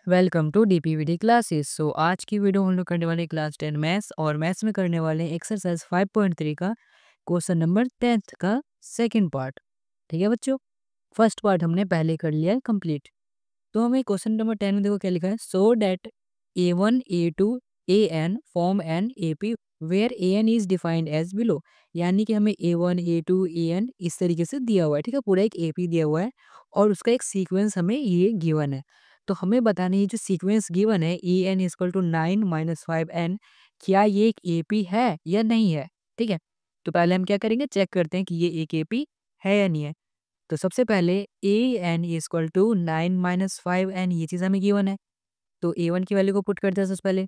Welcome to डीपीवीडी classes. आज की video हम लोग करने वाले क्लास 10 मैथ्स और मैथ्स में करने वाले एक्सरसाइज 5.3 का क्वेश्चन नंबर 10th का सेकंड पार्ट। ठीक है बच्चों, फर्स्ट पार्ट हमने पहले कर लिया है कंप्लीट। तो हमें क्वेश्चन नंबर 10 में देखो क्या लिखा है, so that A1 A2 AN form an AP where AN is defined as below. यानी कि हमें A1 A2 AN इस तरीके से दिया हुआ है। ठीक है, पूरा एक AP दिया हुआ है और उसका एक सीक्वेंस हमें ये गिवन है। तो हमें बताना है जो सीक्वेंस गिवन है AN इक्वल टू 9 - 5N, क्या ये एक AP है या नहीं है। ठीक है, तो पहले हम क्या करेंगे, चेक करते हैं कि ये एक AP है या नहीं है। तो सबसे पहले AN इक्वल टू 9 - 5N, ये चीज़ हमें गिवन है। तो A1 की वैल्यू को पुट करते हैं सबसे पहले।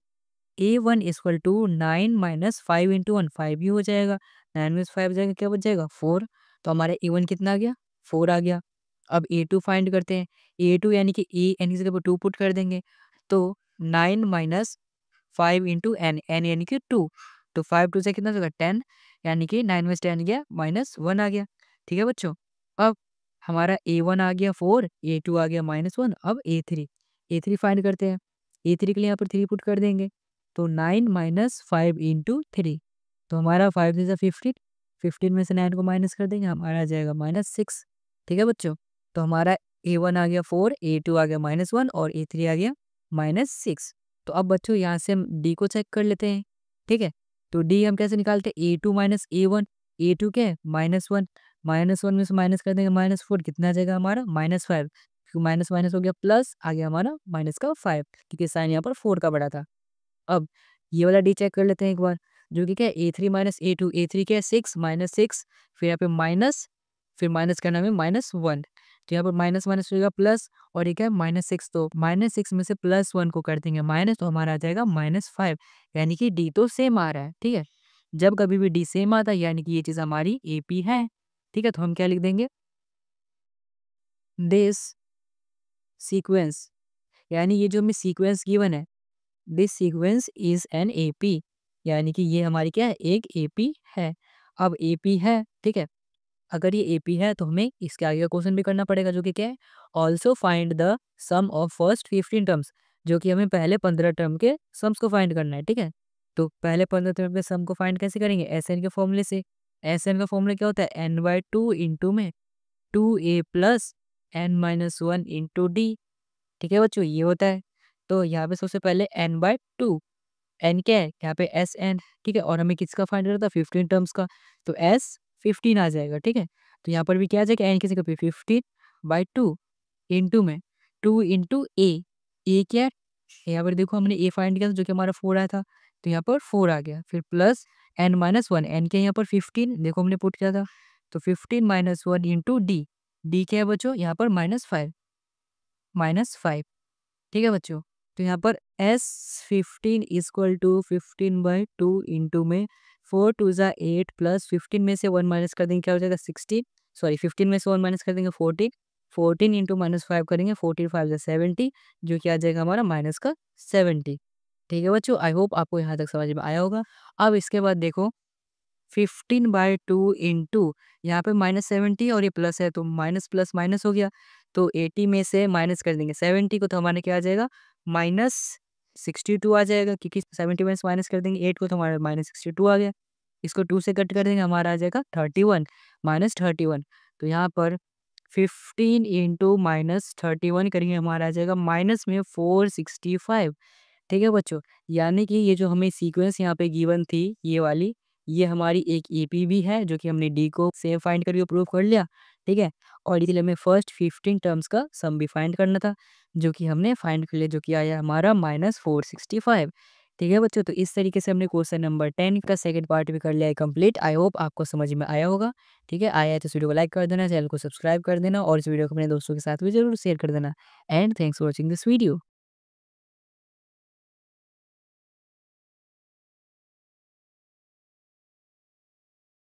A1 इक्वल टू 9 - 5 इंटू 1, 5 ही हो जाएगा। 9 में से 5 जाएगा, क्या बच जाएगा 4। तो हमारा A1 कितना आ गया, 4 आ गया। अब A2 फाइंड करते हैं। A2 यानी कि AN की जगह 2 पुट कर देंगे। तो 9 माइनस 5 इंटू एन, एन यानी कि 2। तो 5 2 से कितना होगा 10, यानी कि 9 में से 10 गया -1 आ गया। ठीक है बच्चों, अब हमारा A1 आ गया 4, A2 आ गया -1। अब A3 फाइंड करते हैं। A3 के लिए यहाँ पर 3 पुट कर देंगे। तो 9 माइनस 5 इंटू 3, तो हमारा 5 से 15, 15 में से 9 को माइनस कर देंगे, हमारा आ जाएगा -6। ठीक है बच्चों, तो हमारा A1 आ गया 4, A2 आ गया -1 और A3 आ गया -6। तो अब बच्चों यहाँ से हम डी को चेक कर लेते हैं। ठीक है, तो डी हम कैसे निकालते हैं, A2 माइनस A1। A2 क्या है -1, -1 में से माइनस कर देंगे -4, कितना आ जाएगा हमारा -5। क्यों माइनस माइनस हो गया प्लस, आ गया हमारा माइनस का 5, क्योंकि साइन यहाँ पर 4 का बड़ा था। अब ये वाला डी चेक कर लेते हैं एक बार, जो कि क्या है A3 माइनस A2। A3 क्या है 6 -6, फिर यहाँ पे माइनस, फिर माइनस करना में -1। तो यहाँ पर माइनस माइनस हो जाएगा प्लस, और ये क्या है -6। तो -6 में से +1 को कर देंगे माइनस, तो हमारा आ जाएगा -5। यानी कि डी तो सेम आ रहा है। ठीक है, जब कभी भी डी सेम आता है यानी कि ये चीज़ हमारी AP है। ठीक है, तो हम क्या लिख देंगे, दिस सीक्वेंस, यानी ये जो हमें सीक्वेंस गिवन है, this sequence is an AP, यानी कि ये हमारी क्या है, एक AP है। अब AP है, ठीक है, अगर ये AP है तो हमें इसके आगे का क्वेश्चन भी करना पड़ेगा, जो कि क्या है, also find the sum of first 15 terms, जो कि हमें पहले 15 टर्म के सम्स को फाइंड करना है। ठीक है, तो पहले 15 टर्म के सम को फाइंड कैसे करेंगे, SN के फॉर्मूले से। SN का फॉर्मूला क्या होता है, n/2 इंटू में 2A plus n-1 into D. ठीक है बच्चों, ये होता है। तो यहाँ पे सबसे पहले n/2, एन क्या है यहाँ पे SN। ठीक है, और हमें किसका फाइंड करना था, 15 टर्म्स का, तो S15 आ जाएगा। ठीक है, तो यहाँ पर भी क्या आ जाएगा, एन की जगह पे 15/2 इंटू में 2 इंटू ए क्या है, यहाँ पर देखो हमने ए फाइंड किया था जो कि हमारा 4 आया था, तो यहाँ पर 4 आ गया। फिर प्लस n-1, एन के यहाँ पर 15 देखो हमने पुट किया था, तो 15 - 1 इंटू डी। डी क्या है बच्चों, यहाँ पर -5। ठीक है बच्चों, तो यहाँ पर S15 इक्वल टू 15/2 इंटू में 4 2 ज़ा 8 प्लस 15 में से 1 माइनस कर देंगे, क्या हो जाएगा 16। सॉरी, 15 में से 1 माइनस कर देंगे 14, 14 इंटू -5 करेंगे, 14 5 ज़ा 70, जो कि आ जाएगा हमारा माइनस का 70। ठीक है बच्चों, आई होप आपको यहाँ तक समझ में आया होगा। अब इसके बाद देखो 15/2 इंटू, यहाँ पे -70 और ये प्लस है, तो माइनस प्लस माइनस हो गया। तो 80 में से माइनस कर देंगे 70 को, तो हमारे क्या आ जाएगा, -62 आ जाएगा, क्योंकि 70 में से माइनस कर देंगे 8 को, तो हमारा -62 आ गया। इसको 2 से कट कर देंगे, हमारा आ जाएगा 31 -31। तो यहाँ पर 15 इंटू -31 करेंगे, हमारा आ जाएगा माइनस में 465। ठीक है बच्चों, यानी कि ये जो हमें सीक्वेंस यहाँ पे गिवन थी, ये वाली, ये हमारी एक AP भी है, जो कि हमने डी को सेम फाइंड करके प्रूव कर लिया। ठीक है, और इसलिए हमें फर्स्ट 15 टर्म्स का सम भी फाइंड करना था, जो कि हमने फाइंड कर लिया, जो कि आया हमारा -465। ठीक है बच्चों, तो इस तरीके से हमने क्वेश्चन नंबर 10 का सेकंड पार्ट भी कर लिया है कंप्लीट। आई होप आपको समझ में आया होगा। ठीक है, आया है तो इस वीडियो को लाइक कर देना, चैनल को सब्सक्राइब कर देना, और इस वीडियो को अपने दोस्तों के साथ भी जरूर शेयर कर देना। And thanks for watching this video.